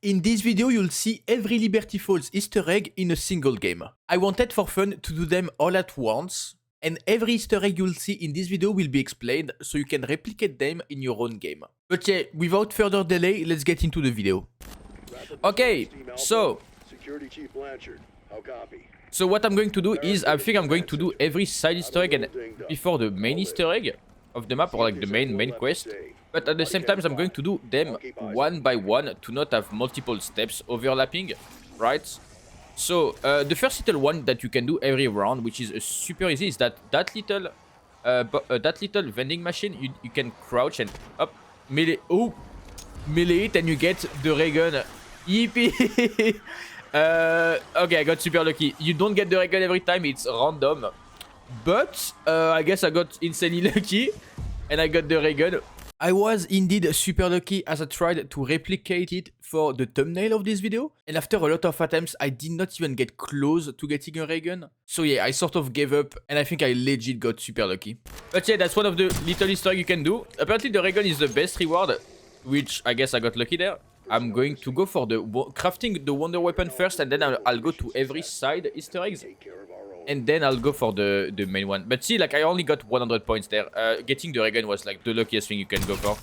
In this video, you'll see every Liberty Falls Easter egg in a single game. I wanted for fun to do them all at once, and every Easter egg you'll see in this video will be explained, so you can replicate them in your own game. But yeah, without further delay, let's get into the video. Okay, so what I'm going to do is, I think I'm going to do every side Easter egg and before the main Easter egg of the map, or like the main quest. But at the same time, I'm going to do them one by one to not have multiple steps overlapping, right? So the first little one that you can do every round, which is super easy, is that little vending machine. You can crouch and up melee it, and you get the Raygun. Yippee! Okay, I got super lucky. You don't get the Raygun every time; it's random. But I guess I got insanely lucky, and I got the Raygun. I was indeed super lucky as I tried to replicate it for the thumbnail of this video, and after a lot of attempts I did not even get close to getting a Raygun. So yeah, I sort of gave up, and I think I legit got super lucky. But yeah, that's one of the little Easter egg you can do. Apparently the Raygun is the best reward, which I guess I got lucky there. I'm going to go for the crafting the wonder weapon first, and then I'll go to every side Easter eggs. And then I'll go for the main one. But see, like, I only got 100 points there. Getting the Raygun was like the luckiest thing you can go for.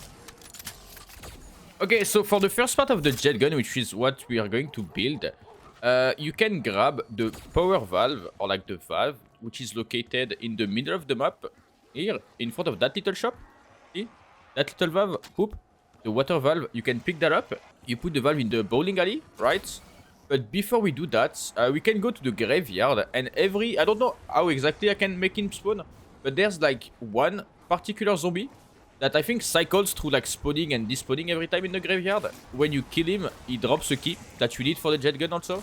Okay, so for the first part of the Jetgun, which is what we are going to build, you can grab the power valve, or like the valve, which is located in the middle of the map. Here, in front of that little shop. See? That little valve, whoop. The water valve, you can pick that up. You put the valve in the bowling alley, right? But before we do that, we can go to the graveyard, and I don't know how exactly I can make him spawn, but there's like one particular zombie that I think cycles through like spawning and despawning every time in the graveyard. When you kill him, he drops a key that you need for the Jetgun also.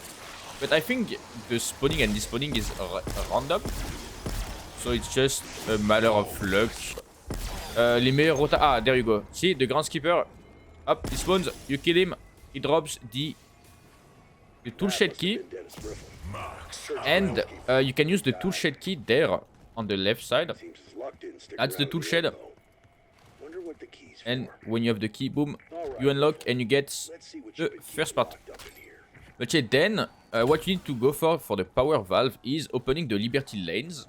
But I think the spawning and despawning is random, so it's just a matter of luck. Les meilleurs rota... Ah, there you go. See, the groundskeeper, up, he spawns, you kill him, he drops the toolshed key, and you can use the toolshed key there on the left side. That's the toolshed, and when you have the key, boom, you unlock and you get the first part. But yeah, then what you need to go for the power valve is opening the Liberty lanes.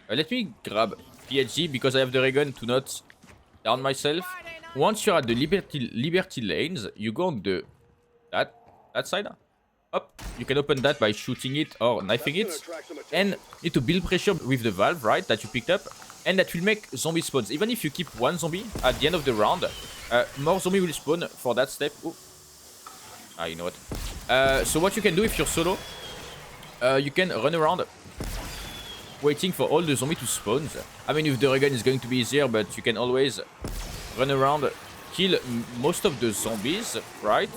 Let me grab PhD because I have the Raygun to not down myself. Once you're at the Liberty lanes, you go on the that side. Up, you can open that by shooting it or knifing it, and need to build pressure with the valve, right, that you picked up, and that will make zombie spawns. Even if you keep one zombie at the end of the round, more zombie will spawn for that step. Ooh. Ah, you know what? So what you can do if you're solo, you can run around waiting for all the zombies to spawn. I mean, with the Raygun it's going to be easier, but you can always run around, kill most of the zombies, right?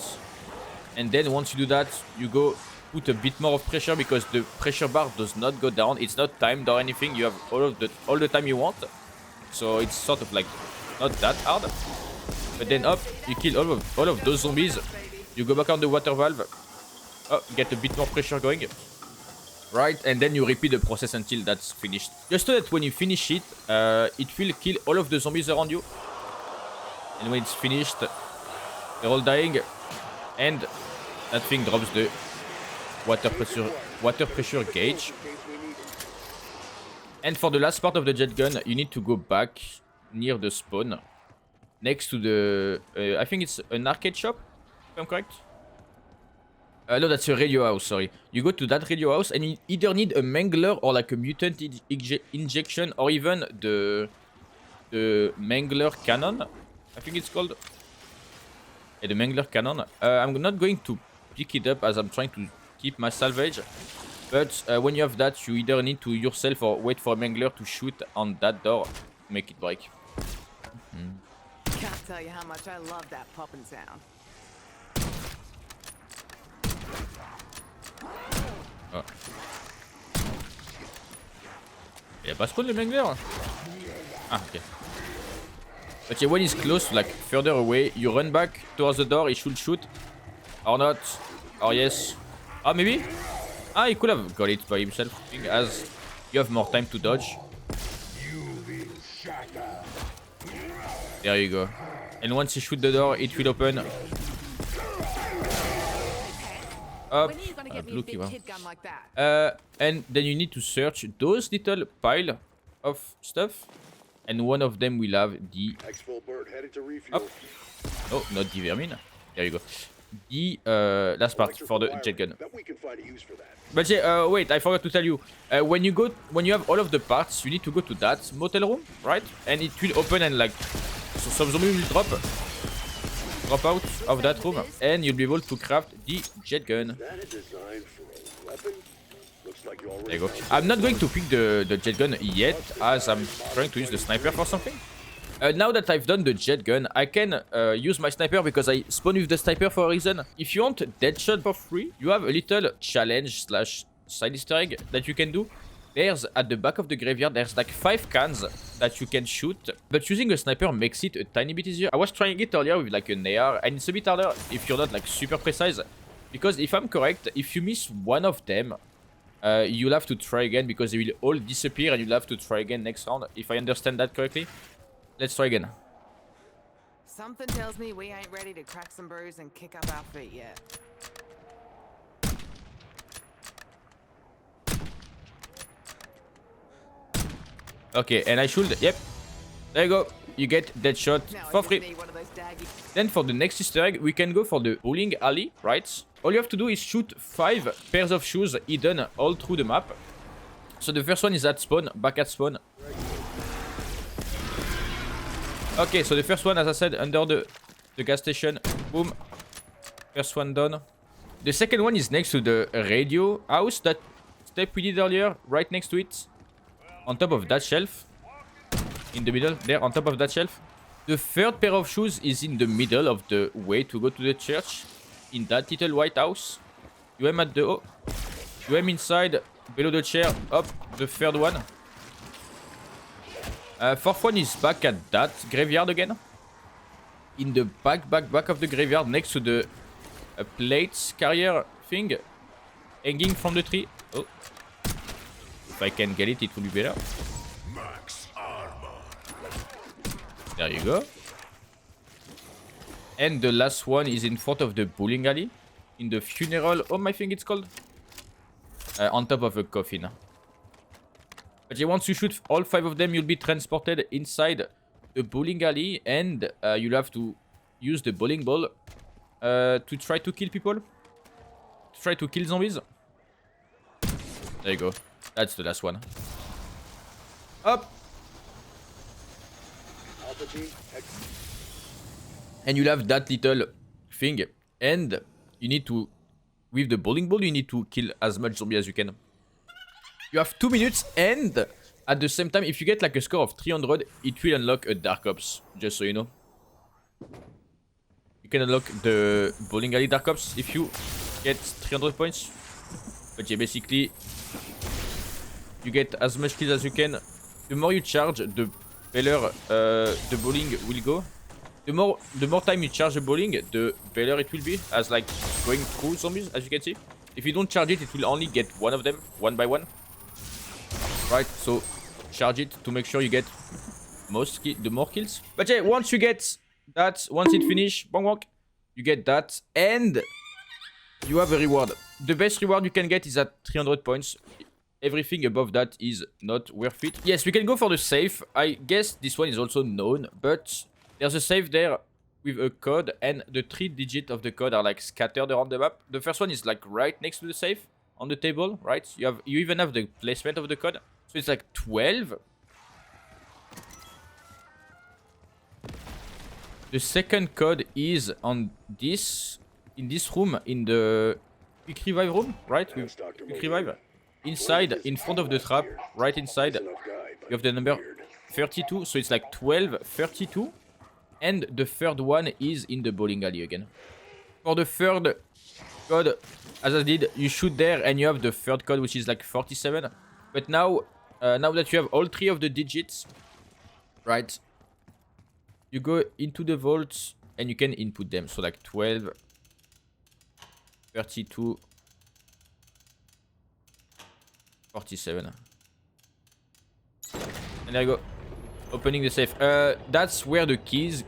And then once you do that, you go put a bit more of pressure because the pressure bar does not go down. It's not timed or anything. You have all the time you want. So it's sort of like not that hard. But then up, you kill all of those zombies. You go back on the water valve. Oh, get a bit more pressure going. Right, and then you repeat the process until that's finished. Just so that when you finish it, it will kill all of the zombies around you. And when it's finished, they're all dying. And that thing drops the water pressure gauge. And for the last part of the Jetgun, you need to go back near the spawn, next to the I think it's an arcade shop, if I'm correct. No, that's a radio house, sorry. You go to that radio house and you either need a mangler or like a mutant injection, or even the mangler cannon, I think it's called. The mangler cannon. I'm not going to pick it up as I'm trying to keep my salvage, but when you have that, you either need to yourself or wait for a mangler to shoot on that door to make it break. Can't tell you how much I love that popping sound. Oh. Il y a pas spawn le mangler? Ah, ok. But yeah, when he's close, like further away, you run back towards the door, he should shoot. Or not. Or yes. Ah, maybe? Ah, he could have got it by himself, as you have more time to dodge. There you go. And once you shoot the door, it will open. Hop, When are you gonna get me a blue big key, kid gun like that? and then you need to search those little pile of stuff. And one of them will have the... Hop. Oh, not the vermin. There you go. The last part for the Jetgun. But yeah, wait, I forgot to tell you. When you have all of the parts, you need to go to that motel room, right? And it will open and like some zombie will drop out of that room, and you'll be able to craft the Jetgun. There you go. I'm not going to pick the Jetgun yet, as I'm trying to use the sniper for something. Now that I've done the Jetgun, I can use my sniper because I spawn with the sniper for a reason. If you want Deadshot for free, you have a little challenge / side easter egg that you can do. There's at the back of the graveyard, there's like 5 cans that you can shoot, but using a sniper makes it a tiny bit easier. I was trying it earlier with like an AR, and it's a bit harder if you're not like super precise. Because if I'm correct, if you miss one of them, you'll have to try again because they will all disappear and you'll have to try again next round, if I understand that correctly. Let's try again. Something tells me we ain't ready to crack some brews and kick up our feet yet. Okay, and I should... Yep. There you go. You get Deadshot for free. Then for the next easter egg, we can go for the bowling alley, right? All you have to do is shoot 5 pairs of shoes hidden all through the map. So the first one is at spawn, back at spawn. Okay, so the first one, as I said, under the gas station. Boom. First one done. The second one is next to the radio house, that step we did earlier, right next to it. On top of that shelf. In the middle, there, on top of that shelf. The third pair of shoes is in the middle of the way to go to the church. In that little white house. You aim at the... Oh. You aim inside, below the chair, up, the third one. Fourth one is back at that graveyard again. In the back of the graveyard, next to the plates carrier thing. Hanging from the tree. Oh. If I can get it, it will be better. There you go. And the last one is in front of the bowling alley. In the funeral home, I think it's called. On top of a coffin. But yeah, once you shoot all 5 of them, you'll be transported inside the bowling alley. And you'll have to use the bowling ball to try to kill people. To try to kill zombies. There you go. That's the last one. Up! And you'll have that little thing. And you need to... With the bowling ball, you need to kill as much zombie as you can. You have 2 minutes, and at the same time, if you get like a score of 300, it will unlock a Dark Ops, just so you know. You can unlock the bowling alley Dark Ops if you get 300 points. But yeah, basically, you get as much kills as you can. The more you charge, the better the bowling will go. The more time you charge the bowling, the better it will be, as like going through zombies, as you can see. If you don't charge it, it will only get one of them, one by one. Right, so charge it to make sure you get the more kills. But yeah, once you get that, once it finish, bong bong, you get that, and you have a reward. The best reward you can get is at 300 points. Everything above that is not worth it. Yes, we can go for the safe. I guess this one is also known, but there's a safe there with a code, and the 3 digits of the code are like scattered around the map. The first one is like right next to the safe on the table, right? You even have the placement of the code. So it's like 12. The second code is on this, in this room, in the quick revive room, right? With quick revive. Inside, in front of the trap, right inside, you have the number 32. So it's like 12, 32. And the third one is in the bowling alley again. For the third code, as I did, you shoot there and you have the third code, which is like 47. But now, now that you have all 3 of the digits, right, you go into the vaults and you can input them. So like 12, 32, 47. And there you go. Opening the safe. That's where the key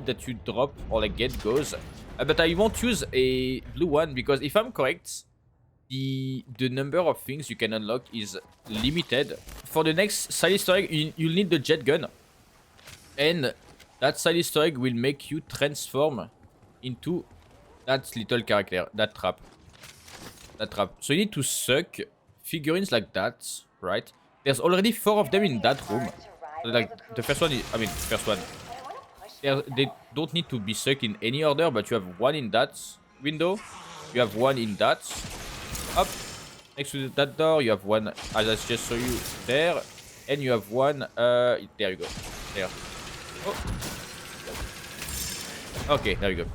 that you drop or like get goes. But I won't use a blue one because if I'm correct, the number of things you can unlock is limited. For the next side Easter egg, you'll need the Jetgun. And that side Easter egg will make you transform into that little character, that trap. That trap. So you need to suck figurines like that, right? There's already 4 of them in that room. So like the first one is, I mean, first one. They don't need to be sucked in any order, but you have 1 in that window. You have 1 in that. Up next to that door, you have 1, as I just saw you there, and you have 1. There you go. There. Oh. Okay, there you go.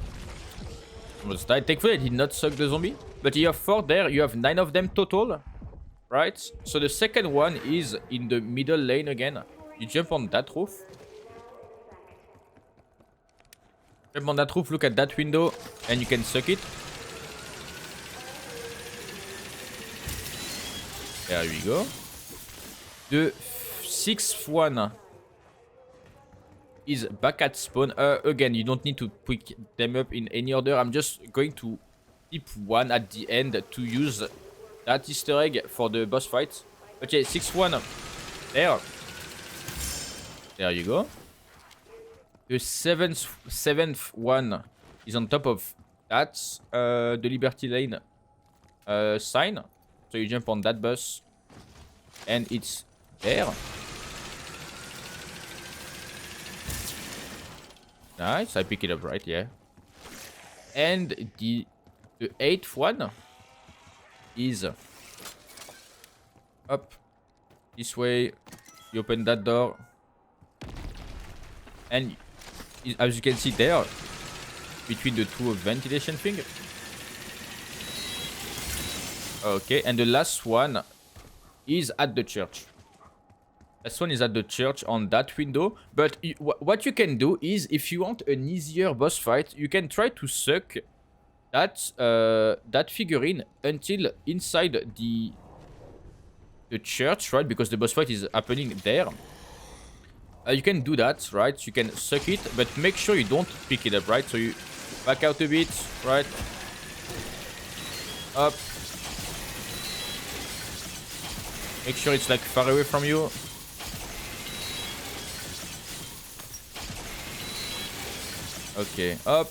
Almost died. Thankfully, I did not suck the zombie. But you have 4 there. You have 9 of them total, right? So the second one is in the middle lane again. You jump on that roof. Jump on that roof. Look at that window, and you can suck it. There we go. The 6th one is back at spawn. Again, you don't need to pick them up in any order. I'm just going to keep 1 at the end to use that Easter egg for the boss fight. Okay, 6th one. There. There you go. The 7th one is on top of that. The Liberty Lane sign. So you jump on that bus. And it's there. Nice, I pick it up right, yeah. And the 8th one is up this way. You open that door, and as you can see there, between the 2 ventilation thing. Okay, and the last one is at the church. Last one is at the church on that window. But what you can do is, if you want an easier boss fight, you can try to suck that that figurine until inside the church, right? Because the boss fight is happening there. You can do that, right? You can suck it, but make sure you don't pick it up, right? So you back out a bit, right? Up. Make sure it's like far away from you. Okay, up.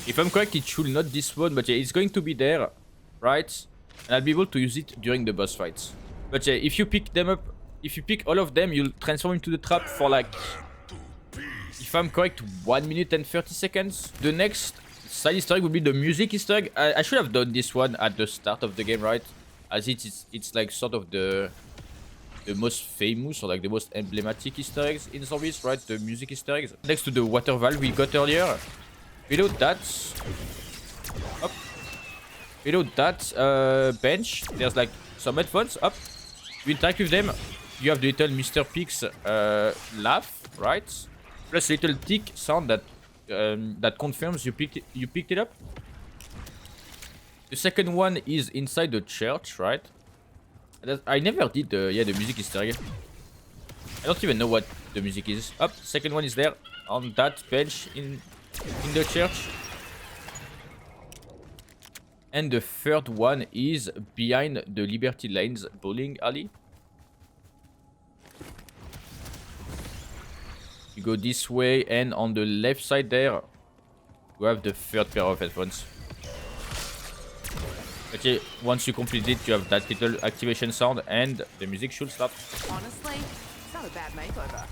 If I'm correct, it should not despawn, but yeah, it's going to be there, right? And I'll be able to use it during the boss fights. But yeah, if you pick them up, if you pick all of them, you'll transform into the trap for like, if I'm correct, 1 minute and 30 seconds. The next side Easter egg would be the music Easter egg. I should have done this one at the start of the game, right? As it's like sort of the most famous or like the most emblematic Easter eggs in zombies, right? The music Easter eggs. Next to the water valve we got earlier. Below that, up. Below that bench, there's like some headphones. Up. You interact with them. You have the little Mr. Pig's laugh, right? Plus a little tick sound that that confirms you picked it up. The second one is inside the church, right? I never did the music Easter egg. I don't even know what the music is. Up, second one is there on that bench in the church. And the third one is behind the Liberty Lanes bowling alley. You go this way, and on the left side there, you have the third pair of headphones. Okay, once you complete it, you have that little activation sound, and the music should start. Honestly, it's not a bad makeover.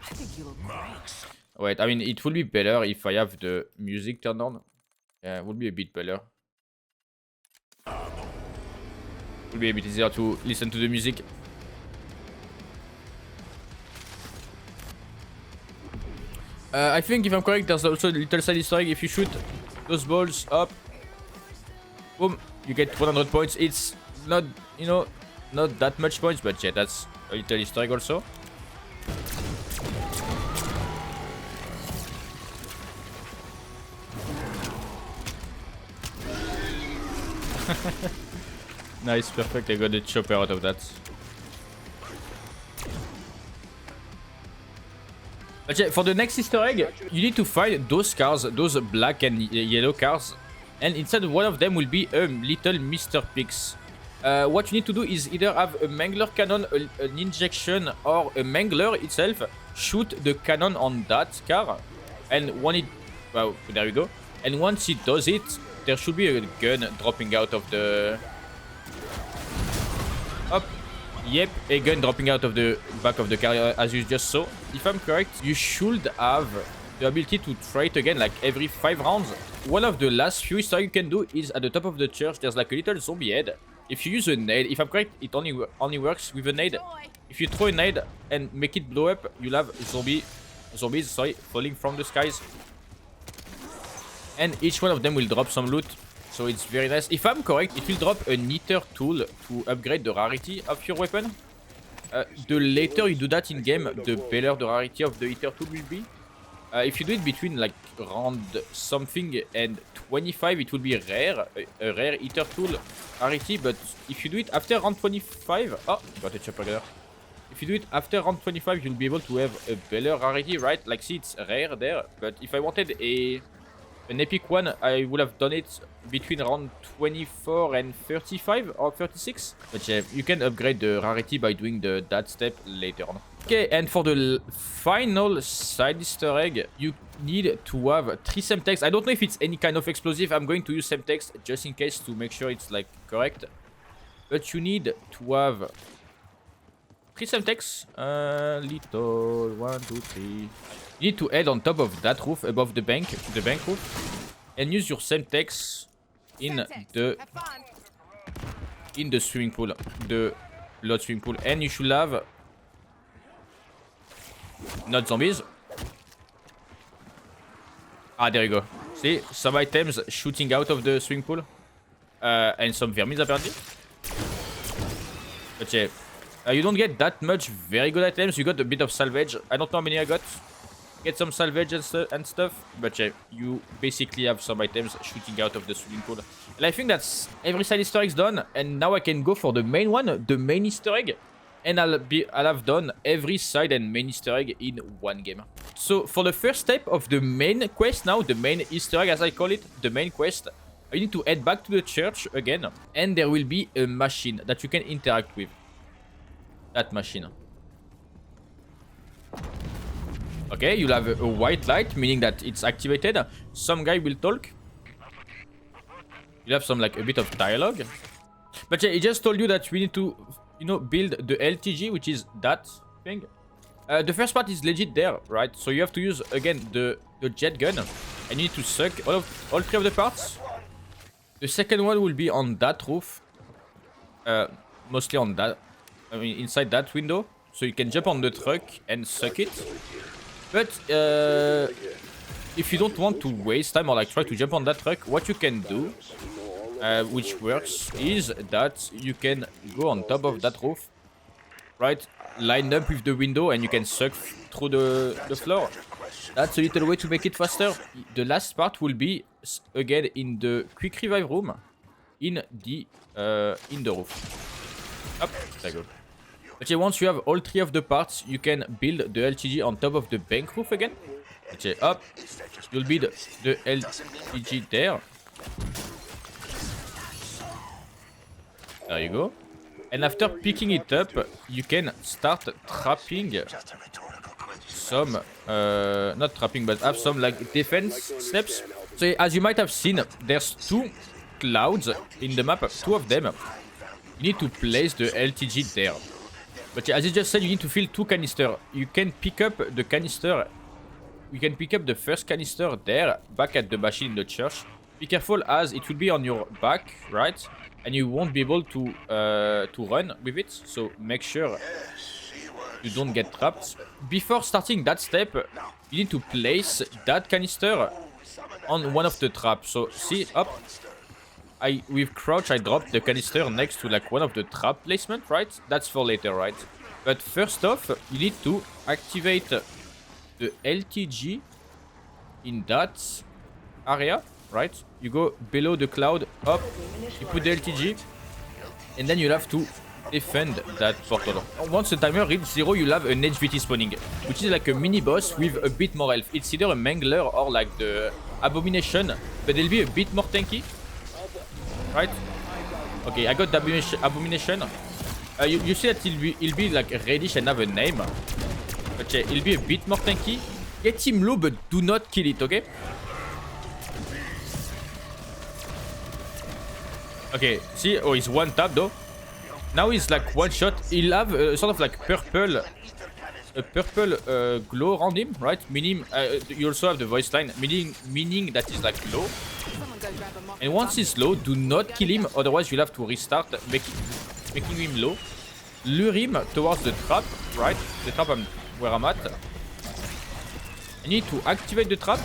I think you look great. Wait, I mean, it would be better if I have the music turned on. Yeah, it would be a bit better. It would be a bit easier to listen to the music. I think if I'm correct, there's also a little side Easter egg. If you shoot those balls up, boom, you get 100 points. It's not, you know, not that much points, but yeah, that's a little Easter egg also. Nice, perfect. I got the chopper out of that. But yeah, for the next Easter egg, you need to find those cars, those black and yellow cars And inside one of them will be a little Mr. Pix. What you need to do is either have a mangler cannon, an injection, or a mangler itself shoot the cannon on that car. And when it... well, there we go. And once it does it, there should be a gun dropping out of the... up. Yep, a gun dropping out of the back of the car, as you just saw. If I'm correct, you should have the ability to try it again like every 5 rounds. One of the last few stuff you can do is at the top of the church, there's like a little zombie head. If you use a nade, if I'm correct, it only works with a nade. If you throw a nade and make it blow up, you'll have zombies falling from the skies. And each one of them will drop some loot. So it's very nice. If I'm correct, it will drop an Ether tool to upgrade the rarity of your weapon. The later you do that in game, the better the rarity of the Ether tool will be. If you do it between like round something and 25, it will be rare, a rare Ether tool rarity. But if you do it after round 25, oh, got a chopper there. If you do it after round 25, you'll be able to have a better rarity, right? Like, see, it's rare there. But if I wanted an epic one, I would have done it between round 24 and 35 or 36. But yeah, you can upgrade the rarity by doing that step later on. Okay, and for the final side Easter egg, you need to have 3 semtex. I don't know if it's any kind of explosive. I'm going to use semtex just in case to make sure it's like correct. But you need to have 3 semtex. Little 1, 2, 3. You need to head on top of that roof above the bank roof, and use your semtex in the swimming pool, the blood swimming pool, and you should have not zombies. Ah, there you go. See, some items shooting out of the swimming pool, and some vermins apparently. But yeah, you don't get that much very good items. You got a bit of salvage. I don't know how many I got. Get some salvage and stuff, but yeah, you basically have some items shooting out of the swimming pool. And I think that's every side Easter egg done, and now I can go for the main one, the main Easter egg, and I'll have done every side and main Easter egg in one game. So for the first step of the main quest now, the main Easter egg as I call it, the main quest, you need to head back to the church again, and there will be a machine that you can interact with. That machine. Okay, you'll have a white light, meaning that it's activated. Some guy will talk. You'll have some, like, a bit of dialogue. But yeah, he just told you that we need to, you know, build the LTG, which is that thing. The first part is legit there, right? So you have to use, again, the Jetgun. And you need to suck all 3 of the parts. The second one will be on that roof. Mostly on that, I mean, inside that window. So you can jump on the truck and suck it. But if you don't want to waste time or like try to jump on that truck, what you can do, which works, is that you can go on top of that roof, right? Line up with the window and you can suck through the floor. That's a little way to make it faster. The last part will be again in the quick revive room, in the roof. Up, there you go. But yeah, once you have all 3 of the parts, you can build the LTG on top of the bank roof again. But yeah, up, you'll build the LTG there. There you go. And after picking it up, you can start trapping some, not trapping, but have some like defense steps. So yeah, as you might have seen, there's 2 clouds in the map, 2 of them. You need to place the LTG there. But yeah, as I just said, you need to fill 2 canisters. You can pick up the canister. You can pick up the first canister there, back at the machine in the church. Be careful as it will be on your back, right? And you won't be able to run with it. So make sure you don't get trapped. Before starting that step, you need to place that canister on one of the traps. So see, up. With crouch, I dropped the canister next to like one of the trap placement, right? That's for later, right? But first off, you need to activate the LTG in that area, right? You go below the cloud, up, you put the LTG, and then you'll have to defend that portal. Once the timer reaches 0, you'll have an HVT spawning, which is like a mini boss with a bit more health. It's either a Mangler or like the Abomination, but they'll be a bit more tanky. Right? Okay, I got the Abomination. You see that he'll be like reddish and have a name. Okay, he'll be a bit more tanky. Get him low, but do not kill it, okay? Okay, see, oh, he's one tap though. Now he's like one shot. He'll have a sort of like purple glow around him, right? Meaning, you also have the voice line, meaning that he's like low. And once he's low, do not kill him, otherwise you'll have to restart, making him low. Lure him towards the trap, right? The trap where I'm at. You need to activate the trap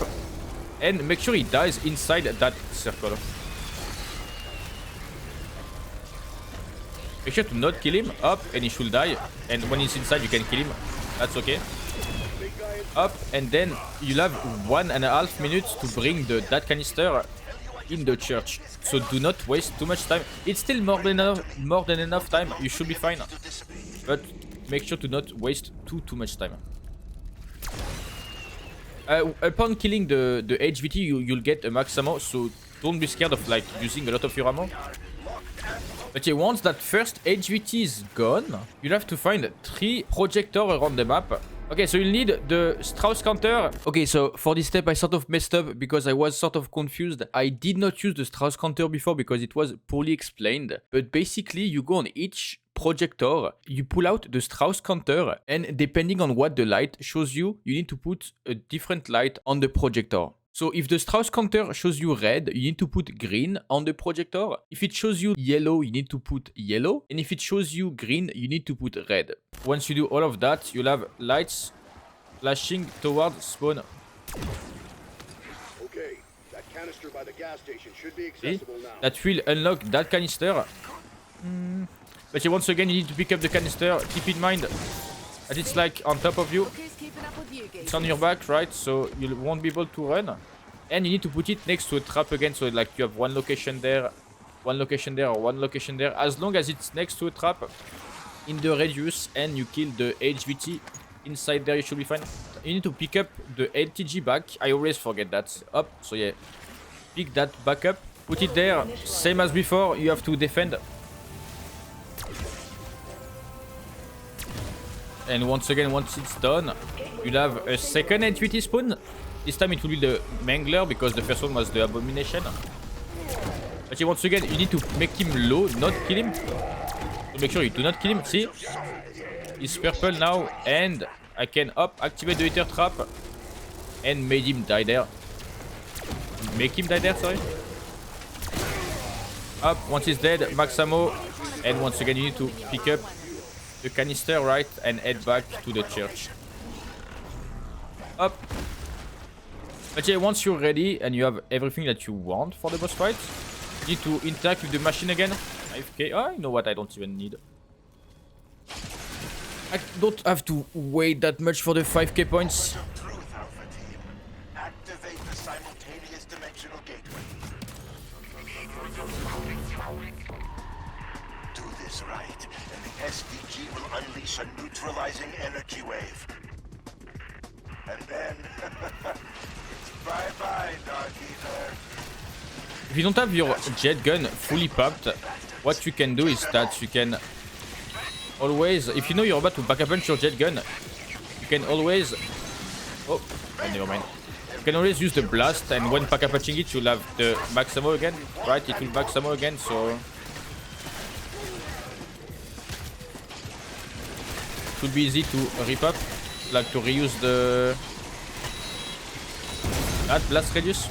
and make sure he dies inside that circle. Make sure to not kill him. Up, and he should die. And when he's inside, you can kill him. That's okay. Up, and then you'll have 1.5 minutes to bring that canister in the church. So do not waste too much time. It's still more than enough time. You should be fine. But make sure to not waste too much time. Upon killing the HVT, you'll get a max ammo. So don't be scared of like using a lot of your ammo. But yeah, once that first HVT is gone, you'll have to find 3 projectors around the map. Okay, so you'll need the Strauss counter. Okay, so for this step I sort of messed up because I was sort of confused. I did not use the Strauss counter before because it was poorly explained. But basically you go on each projector, you pull out the Strauss counter, and depending on what the light shows you, you need to put a different light on the projector. So if the Strauss counter shows you red, you need to put green on the projector. If it shows you yellow, you need to put yellow. And if it shows you green, you need to put red. Once you do all of that, you'll have lights flashing towards spawn. Okay, that canister by the gas station should be accessible now. That will unlock that canister. But yeah, once again, you need to pick up the canister. Keep in mind that it's like on top of you. It's on your back, right? So you won't be able to run. And you need to put it next to a trap again. So like you have one location there, one location there, or one location there. As long as it's next to a trap in the radius and you kill the HVT inside there, you should be fine. You need to pick up the LTG back. I always forget that. Up. So yeah, pick that back up. Put it there. Same as before. You have to defend. And once again, once it's done, you'll have a second HVT spawn. This time it will be the Mangler because the first one was the Abomination. But yeah, once again, you need to make him low, not kill him. So make sure you do not kill him. See? He's purple now, and I can activate the Ether trap and made him die there. Make him die there, sorry. Up, once he's dead, max ammo. And once again, you need to pick up the canister, right, and head back to the church. Up. But yeah, once you're ready and you have everything that you want for the boss fight, you need to interact with the machine again. 5k. Oh, you know what? I don't even need. I don't have to wait that much for the 5k points. Activate the simultaneous dimensional gateway. Do this right, and the SDG will unleash a neutralizing energy wave. And then, it's bye-bye, Dark Ether. If you don't have your Jetgun fully popped, what you can do is that you can always, if you know you're about to back up punch your Jetgun, you can always, oh never mind. You can always use the blast, and when back up punching it, you'll have the max ammo again, right? It will max ammo again, so it should be easy to rip up, like to reuse the that blast radius.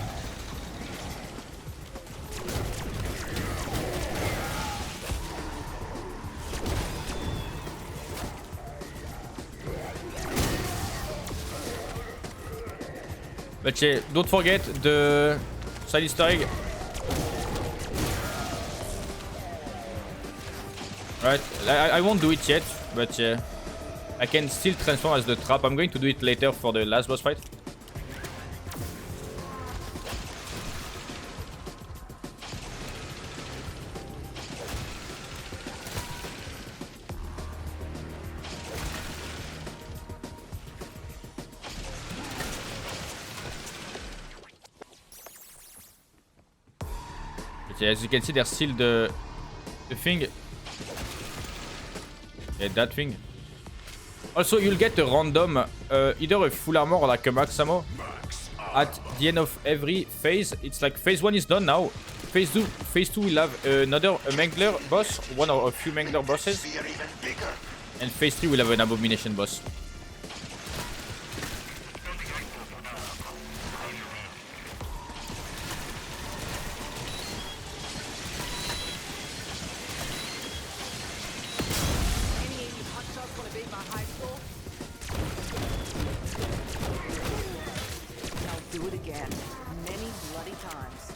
But yeah, don't forget the side Easter egg. Right, I won't do it yet, but yeah, I can still transform as the trap. I'm going to do it later for the last boss fight. yeah, as you can see, there's still the thing. Yeah, that thing. Also, you'll get a random, either a full armor or like a max ammo at the end of every phase. It's like phase 1 is done now. Phase 2 will have another Mangler boss, one or a few Mangler bosses. And phase 3 will have an Abomination boss. Any of you hotshots want to beat my high school? I'll do it again. Many bloody times.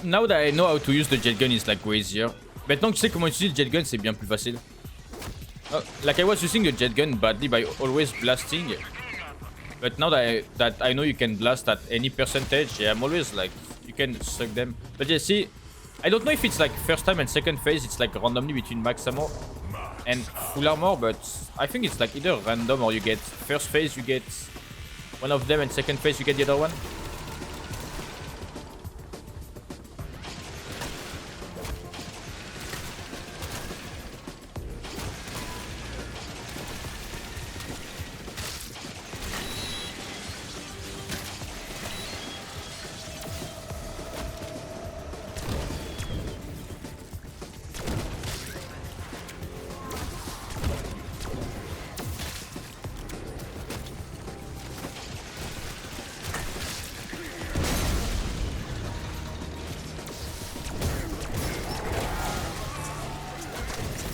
Now that I know how to use the Jetgun, it's like way easier. Maintenant que tu sais comment utiliser le Jetgun, c'est bien plus facile. Like I was using the Jetgun badly by always blasting. But now that I know you can blast at any percentage, yeah, I'm always like, you can suck them. But yeah, see, I don't know if it's like first time and second phase, it's like randomly between max ammo and full armor, but I think it's like either random or you get first phase, you get one of them, and second phase, you get the other one.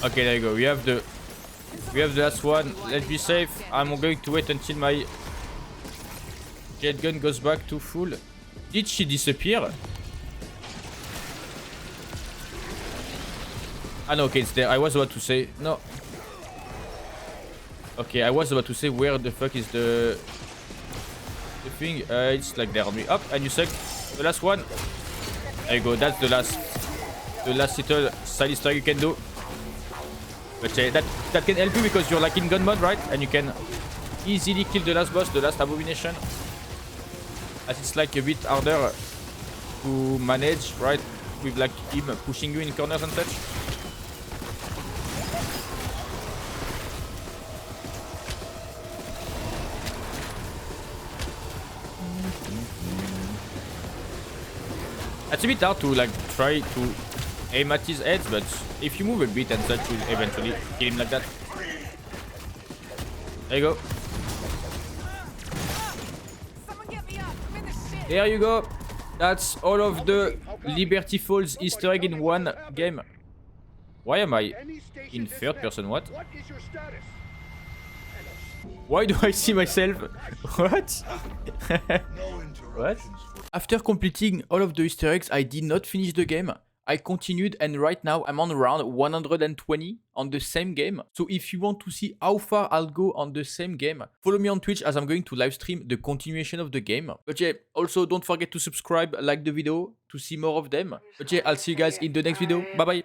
Okay, there you go. We have the last one. Let's be safe. I'm going to wait until my Jetgun goes back to full. Did she disappear? Ah no, okay, it's there. I was about to say no. Okay, I was about to say where the fuck is the thing? It's like there on me. Up, and you suck. The last one. There you go. That's the last little side Easter egg you can do. But that can help you because you're like in gun mode, right? And you can easily kill the last boss, the last Abomination. As it's like a bit harder to manage, right? With like him pushing you in corners and such. It's a bit hard to like try to aim at his head, but if you move a bit and such, you'll eventually kill him like that. There you go. There you go. That's all of the Liberty Falls Easter egg in one game. Why am I in third person? What? Why do I see myself? What? What? After completing all of the Easter eggs, I did not finish the game. I continued, and right now I'm on round 120 on the same game. So if you want to see how far I'll go on the same game, follow me on Twitch as I'm going to live stream the continuation of the game. But yeah, also don't forget to subscribe, like the video to see more of them. But yeah, I'll see you guys in the next video. Bye bye.